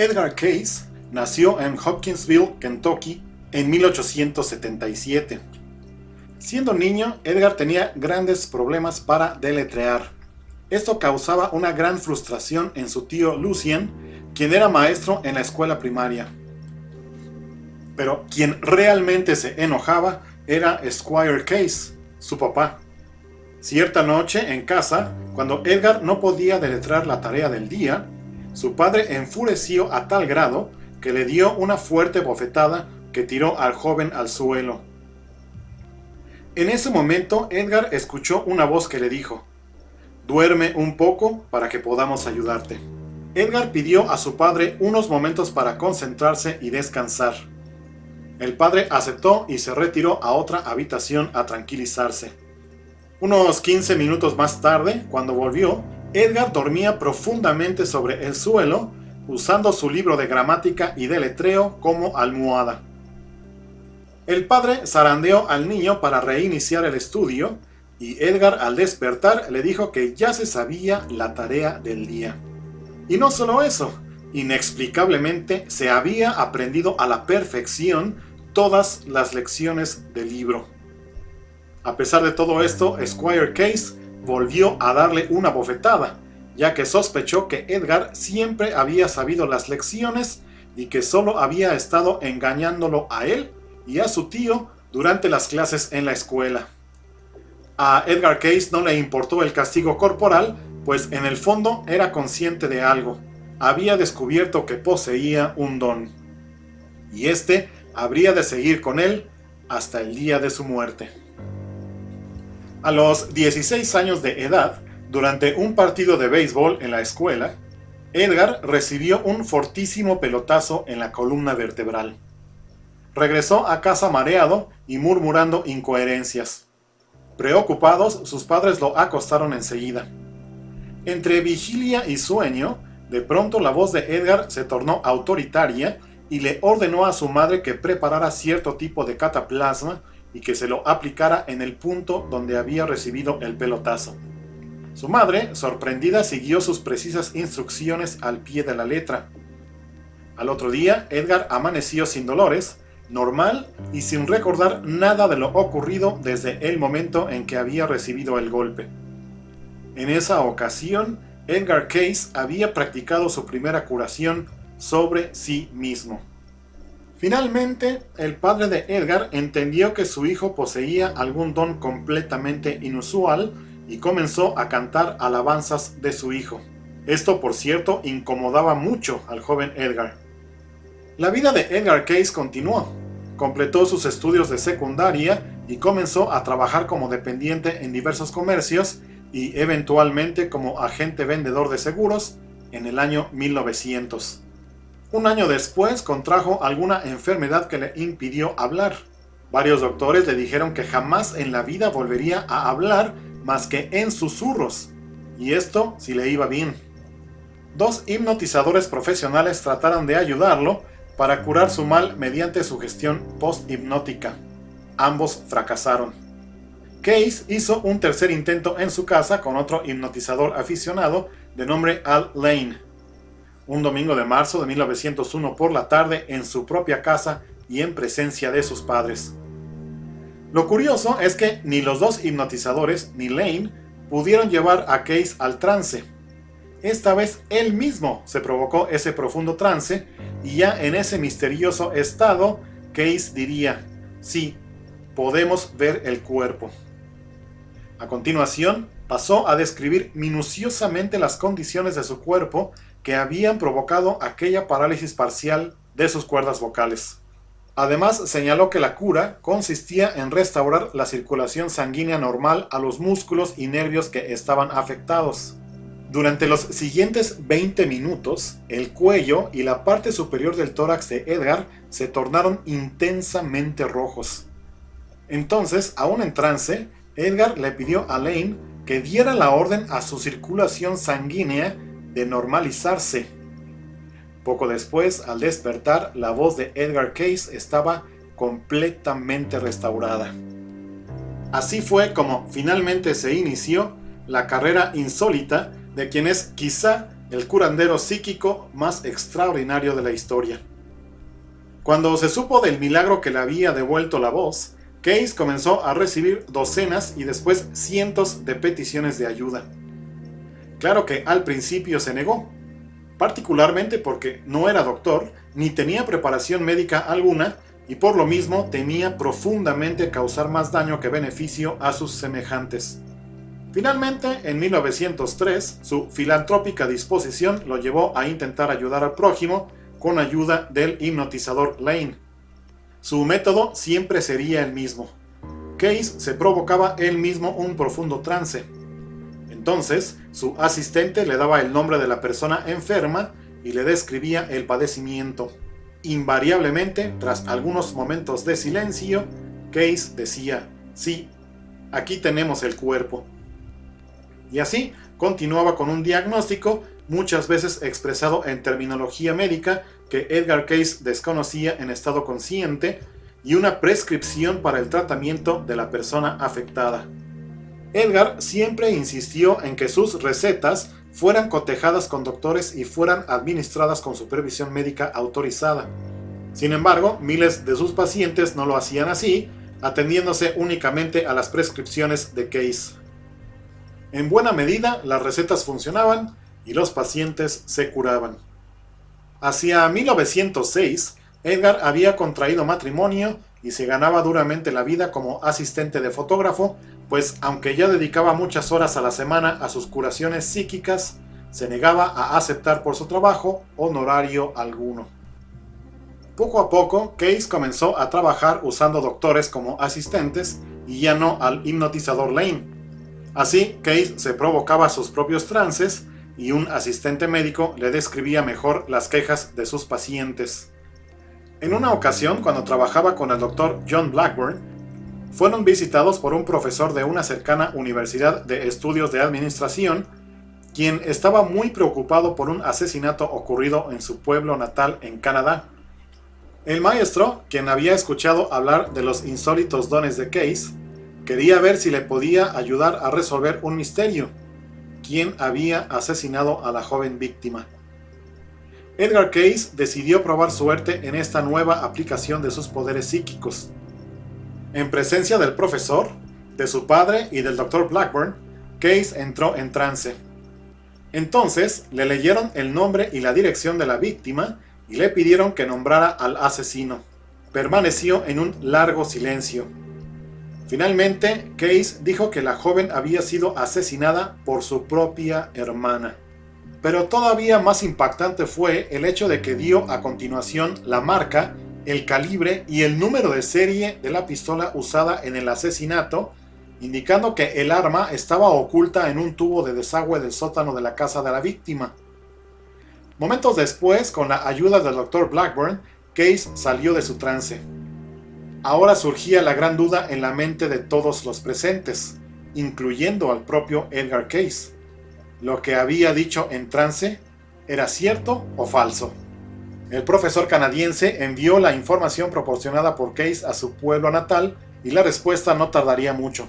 Edgar Cayce nació en Hopkinsville, Kentucky, en 1877. Siendo niño, Edgar tenía grandes problemas para deletrear. Esto causaba una gran frustración en su tío Lucien, quien era maestro en la escuela primaria. Pero quien realmente se enojaba era Squire Cayce, su papá. Cierta noche en casa, cuando Edgar no podía deletrear la tarea del día, su padre enfureció a tal grado que le dio una fuerte bofetada que tiró al joven al suelo. En ese momento, Edgar escuchó una voz que le dijo: «Duerme un poco para que podamos ayudarte». Edgar pidió a su padre unos momentos para concentrarse y descansar. El padre aceptó y se retiró a otra habitación a tranquilizarse. Unos 15 minutos más tarde, cuando volvió, Edgar dormía profundamente sobre el suelo, usando su libro de gramática y deletreo como almohada. El padre zarandeó al niño para reiniciar el estudio, y Edgar, al despertar, le dijo que ya se sabía la tarea del día. Y no solo eso, inexplicablemente se había aprendido a la perfección todas las lecciones del libro. A pesar de todo esto, Squire Cayce volvió a darle una bofetada, ya que sospechó que Edgar siempre había sabido las lecciones y que solo había estado engañándolo a él y a su tío durante las clases en la escuela. A Edgar Cayce no le importó el castigo corporal, pues en el fondo era consciente de algo. Había descubierto que poseía un don, y este habría de seguir con él hasta el día de su muerte. A los 16 años de edad, durante un partido de béisbol en la escuela, Edgar recibió un fortísimo pelotazo en la columna vertebral. Regresó a casa mareado y murmurando incoherencias. Preocupados, sus padres lo acostaron enseguida. Entre vigilia y sueño, de pronto la voz de Edgar se tornó autoritaria y le ordenó a su madre que preparara cierto tipo de cataplasma y que se lo aplicara en el punto donde había recibido el pelotazo. Su madre, sorprendida, siguió sus precisas instrucciones al pie de la letra. Al otro día, Edgar amaneció sin dolores, normal y sin recordar nada de lo ocurrido desde el momento en que había recibido el golpe. En esa ocasión, Edgar Cayce había practicado su primera curación sobre sí mismo. Finalmente, el padre de Edgar entendió que su hijo poseía algún don completamente inusual y comenzó a cantar alabanzas de su hijo. Esto, por cierto, incomodaba mucho al joven Edgar. La vida de Edgar Cayce continuó. Completó sus estudios de secundaria y comenzó a trabajar como dependiente en diversos comercios y eventualmente como agente vendedor de seguros en el año 1900. Un año después contrajo alguna enfermedad que le impidió hablar. Varios doctores le dijeron que jamás en la vida volvería a hablar más que en susurros, y esto si le iba bien. 2 hipnotizadores profesionales trataron de ayudarlo para curar su mal mediante sugestión post-hipnótica. Ambos fracasaron. Cayce hizo un tercer intento en su casa con otro hipnotizador aficionado de nombre Al Lane. Un domingo de marzo de 1901 por la tarde en su propia casa y en presencia de sus padres. Lo curioso es que ni los 2 hipnotizadores ni Lane pudieron llevar a Cayce al trance. Esta vez él mismo se provocó ese profundo trance y ya en ese misterioso estado Cayce diría: «Sí, podemos ver el cuerpo». A continuación pasó a describir minuciosamente las condiciones de su cuerpo que habían provocado aquella parálisis parcial de sus cuerdas vocales. Además, señaló que la cura consistía en restaurar la circulación sanguínea normal a los músculos y nervios que estaban afectados. Durante los siguientes 20 minutos, el cuello y la parte superior del tórax de Edgar se tornaron intensamente rojos. Entonces, aún en trance, Edgar le pidió a Lane que diera la orden a su circulación sanguínea de normalizarse. Poco después, al despertar, la voz de Edgar Cayce estaba completamente restaurada. Así fue como finalmente se inició la carrera insólita de quien es quizá el curandero psíquico más extraordinario de la historia. Cuando se supo del milagro que le había devuelto la voz, Case comenzó a recibir docenas y después cientos de peticiones de ayuda. Claro que al principio se negó, particularmente porque no era doctor ni tenía preparación médica alguna y por lo mismo temía profundamente causar más daño que beneficio a sus semejantes. Finalmente, en 1903, su filantrópica disposición lo llevó a intentar ayudar al prójimo con ayuda del hipnotizador Lane. Su método siempre sería el mismo. Case se provocaba él mismo un profundo trance. Entonces, su asistente le daba el nombre de la persona enferma y le describía el padecimiento. Invariablemente, tras algunos momentos de silencio, Case decía: sí, aquí tenemos el cuerpo. Y así continuaba con un diagnóstico, muchas veces expresado en terminología médica que Edgar Case desconocía en estado consciente, y una prescripción para el tratamiento de la persona afectada. Edgar siempre insistió en que sus recetas fueran cotejadas con doctores y fueran administradas con supervisión médica autorizada. Sin embargo, miles de sus pacientes no lo hacían así, atendiéndose únicamente a las prescripciones de Case. En buena medida, las recetas funcionaban y los pacientes se curaban. Hacia 1906, Edgar había contraído matrimonio y se ganaba duramente la vida como asistente de fotógrafo, pues aunque ya dedicaba muchas horas a la semana a sus curaciones psíquicas, se negaba a aceptar por su trabajo honorario alguno. Poco a poco, Case comenzó a trabajar usando doctores como asistentes y ya no al hipnotizador Lane. Así, Case se provocaba sus propios trances y un asistente médico le describía mejor las quejas de sus pacientes. En una ocasión, cuando trabajaba con el Dr. John Blackburn, fueron visitados por un profesor de una cercana Universidad de Estudios de Administración, quien estaba muy preocupado por un asesinato ocurrido en su pueblo natal en Canadá. El maestro, quien había escuchado hablar de los insólitos dones de Case, quería ver si le podía ayudar a resolver un misterio: ¿quién había asesinado a la joven víctima? Edgar Case decidió probar suerte en esta nueva aplicación de sus poderes psíquicos. En presencia del profesor, de su padre y del Dr. Blackburn, Case entró en trance. Entonces le leyeron el nombre y la dirección de la víctima y le pidieron que nombrara al asesino. Permaneció en un largo silencio. Finalmente, Case dijo que la joven había sido asesinada por su propia hermana. Pero todavía más impactante fue el hecho de que dio a continuación la marca, el calibre y el número de serie de la pistola usada en el asesinato, indicando que el arma estaba oculta en un tubo de desagüe del sótano de la casa de la víctima. Momentos después, con la ayuda del Dr. Blackburn, Case salió de su trance. Ahora surgía la gran duda en la mente de todos los presentes, incluyendo al propio Edgar Case. ¿Lo que había dicho en trance era cierto o falso? El profesor canadiense envió la información proporcionada por Case a su pueblo natal y la respuesta no tardaría mucho.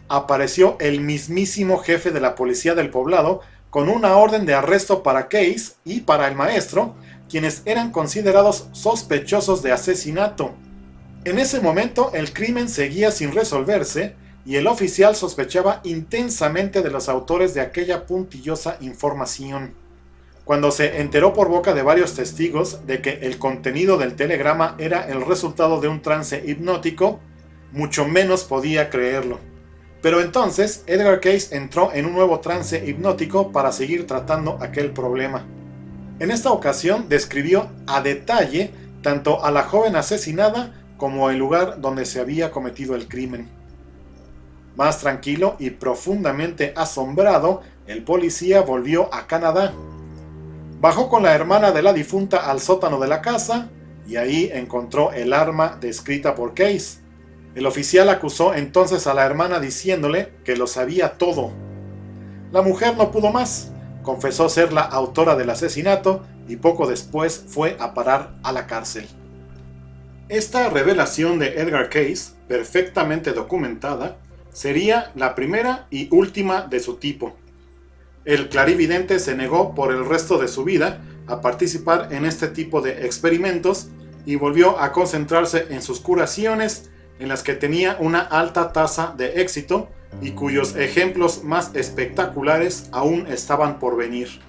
Apareció el mismísimo jefe de la policía del poblado con una orden de arresto para Case y para el maestro, quienes eran considerados sospechosos de asesinato. En ese momento el crimen seguía sin resolverse y el oficial sospechaba intensamente de los autores de aquella puntillosa información. Cuando se enteró por boca de varios testigos de que el contenido del telegrama era el resultado de un trance hipnótico, mucho menos podía creerlo. Pero entonces Edgar Case entró en un nuevo trance hipnótico para seguir tratando aquel problema. En esta ocasión describió a detalle tanto a la joven asesinada como el lugar donde se había cometido el crimen. Más tranquilo y profundamente asombrado, el policía volvió a Canadá. Bajó con la hermana de la difunta al sótano de la casa y ahí encontró el arma descrita por Case. El oficial acusó entonces a la hermana diciéndole que lo sabía todo. La mujer no pudo más, confesó ser la autora del asesinato y poco después fue a parar a la cárcel. Esta revelación de Edgar Case, perfectamente documentada, sería la primera y última de su tipo. El clarividente se negó por el resto de su vida a participar en este tipo de experimentos y volvió a concentrarse en sus curaciones, en las que tenía una alta tasa de éxito y cuyos ejemplos más espectaculares aún estaban por venir.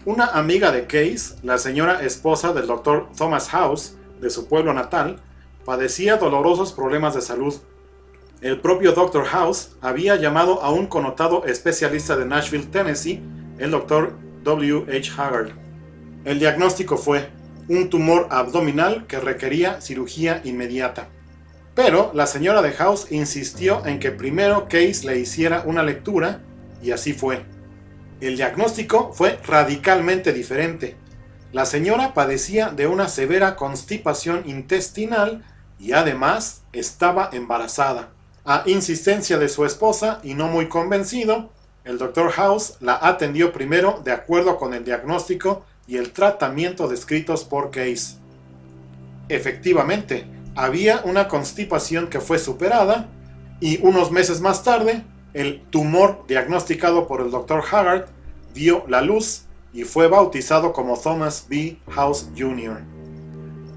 Una amiga de Case, la señora esposa del Dr. Thomas House, de su pueblo natal, padecía dolorosos problemas de salud. El propio Dr. House había llamado a un connotado especialista de Nashville, Tennessee, el Dr. W. H. Haggard. El diagnóstico fue un tumor abdominal que requería cirugía inmediata. Pero la señora de House insistió en que primero Case le hiciera una lectura, y así fue. El diagnóstico fue radicalmente diferente. La señora padecía de una severa constipación intestinal y además estaba embarazada. A insistencia de su esposa y no muy convencido, el Dr. House la atendió primero de acuerdo con el diagnóstico y el tratamiento descritos por Case. Efectivamente, había una constipación que fue superada y unos meses más tarde, el tumor diagnosticado por el Dr. Haggard vio la luz y fue bautizado como Thomas B. House Jr.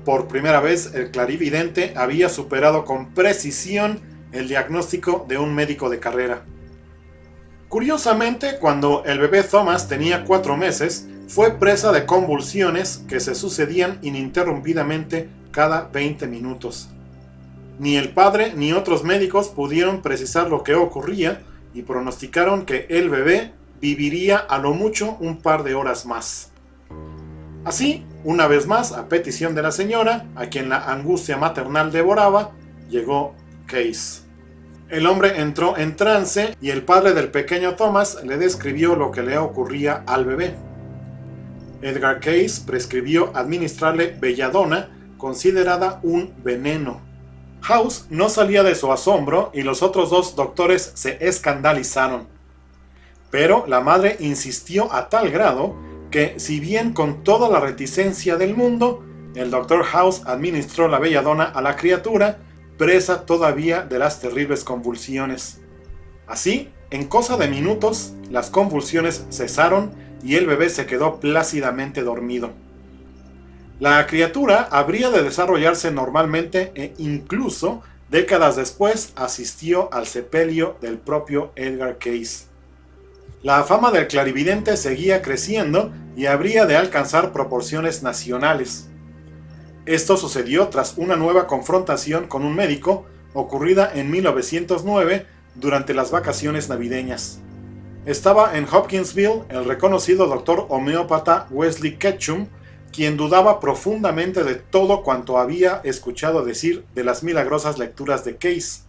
Por primera vez, el clarividente había superado con precisión el diagnóstico de un médico de carrera. Curiosamente, cuando el bebé Thomas tenía 4 meses, fue presa de convulsiones que se sucedían ininterrumpidamente cada 20 minutos. Ni el padre ni otros médicos pudieron precisar lo que ocurría y pronosticaron que el bebé viviría a lo mucho un par de horas más. Así, una vez más, a petición de la señora, a quien la angustia maternal devoraba, llegó Case. El hombre entró en trance y el padre del pequeño Thomas le describió lo que le ocurría al bebé. Edgar Case prescribió administrarle belladona, considerada un veneno. House no salía de su asombro y los otros 2 doctores se escandalizaron. Pero la madre insistió a tal grado que, si bien con toda la reticencia del mundo, el Dr. House administró la belladona a la criatura, presa todavía de las terribles convulsiones. Así, en cosa de minutos, las convulsiones cesaron y el bebé se quedó plácidamente dormido. La criatura habría de desarrollarse normalmente e incluso décadas después asistió al sepelio del propio Edgar Case. La fama del clarividente seguía creciendo y habría de alcanzar proporciones nacionales. Esto sucedió tras una nueva confrontación con un médico ocurrida en 1909 durante las vacaciones navideñas. Estaba en Hopkinsville el reconocido doctor homeópata Wesley Ketchum, quien dudaba profundamente de todo cuanto había escuchado decir de las milagrosas lecturas de Case.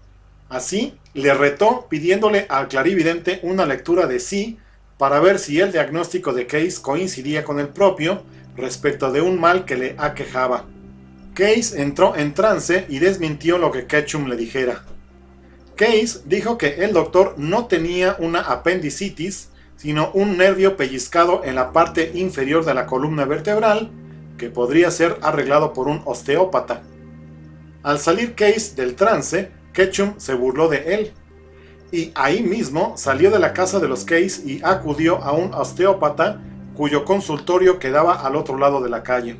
Así, le retó pidiéndole al clarividente una lectura de sí para ver si el diagnóstico de Case coincidía con el propio respecto de un mal que le aquejaba. Case entró en trance y desmintió lo que Ketchum le dijera. Case dijo que el doctor no tenía una apendicitis, sino un nervio pellizcado en la parte inferior de la columna vertebral, que podría ser arreglado por un osteópata. Al salir Case del trance, Ketchum se burló de él, y ahí mismo salió de la casa de los Case y acudió a un osteópata cuyo consultorio quedaba al otro lado de la calle.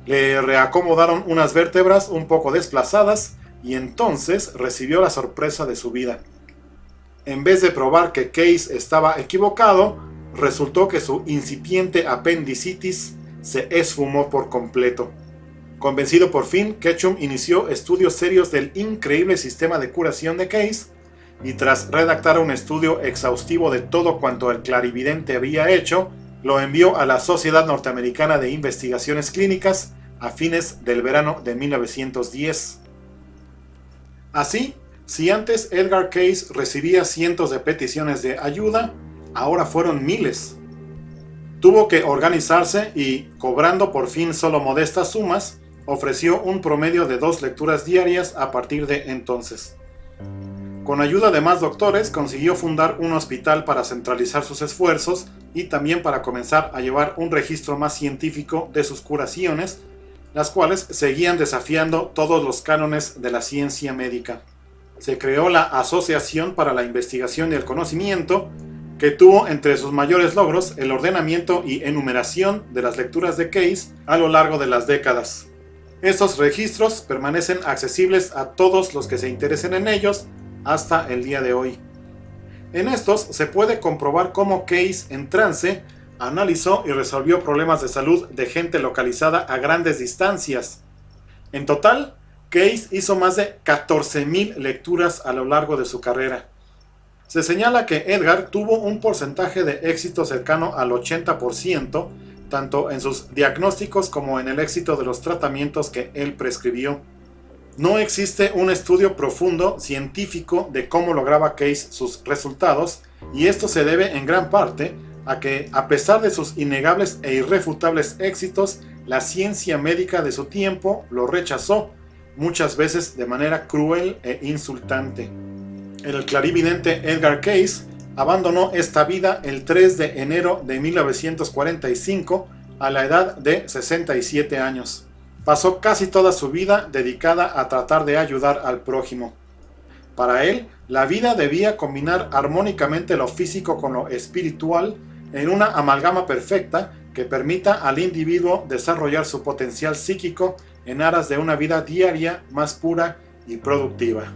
Le reacomodaron unas vértebras un poco desplazadas y entonces recibió la sorpresa de su vida. En vez de probar que Case estaba equivocado, resultó que su incipiente apendicitis se esfumó por completo. Convencido por fin, Ketchum inició estudios serios del increíble sistema de curación de Case y tras redactar un estudio exhaustivo de todo cuanto el clarividente había hecho, lo envió a la Sociedad Norteamericana de Investigaciones Clínicas a fines del verano de 1910. Así, si antes Edgar Case recibía cientos de peticiones de ayuda, ahora fueron miles. Tuvo que organizarse y, cobrando por fin solo modestas sumas, ofreció un promedio de 2 lecturas diarias a partir de entonces. Con ayuda de más doctores, consiguió fundar un hospital para centralizar sus esfuerzos y también para comenzar a llevar un registro más científico de sus curaciones, las cuales seguían desafiando todos los cánones de la ciencia médica. Se creó la Asociación para la Investigación y el Conocimiento, que tuvo entre sus mayores logros el ordenamiento y enumeración de las lecturas de Case a lo largo de las décadas. Estos registros permanecen accesibles a todos los que se interesen en ellos hasta el día de hoy. En estos se puede comprobar cómo Case, en trance, analizó y resolvió problemas de salud de gente localizada a grandes distancias. En total, Case hizo más de 14,000 lecturas a lo largo de su carrera. Se señala que Edgar tuvo un porcentaje de éxito cercano al 80%, tanto en sus diagnósticos como en el éxito de los tratamientos que él prescribió. No existe un estudio profundo científico de cómo lograba Case sus resultados, y esto se debe en gran parte a que, a pesar de sus innegables e irrefutables éxitos, la ciencia médica de su tiempo lo rechazó, muchas veces de manera cruel e insultante. El clarividente Edgar Case abandonó esta vida el 3 de enero de 1945 a la edad de 67 años. Pasó casi toda su vida dedicada a tratar de ayudar al prójimo. Para él, la vida debía combinar armónicamente lo físico con lo espiritual en una amalgama perfecta que permita al individuo desarrollar su potencial psíquico en aras de una vida diaria más pura y productiva.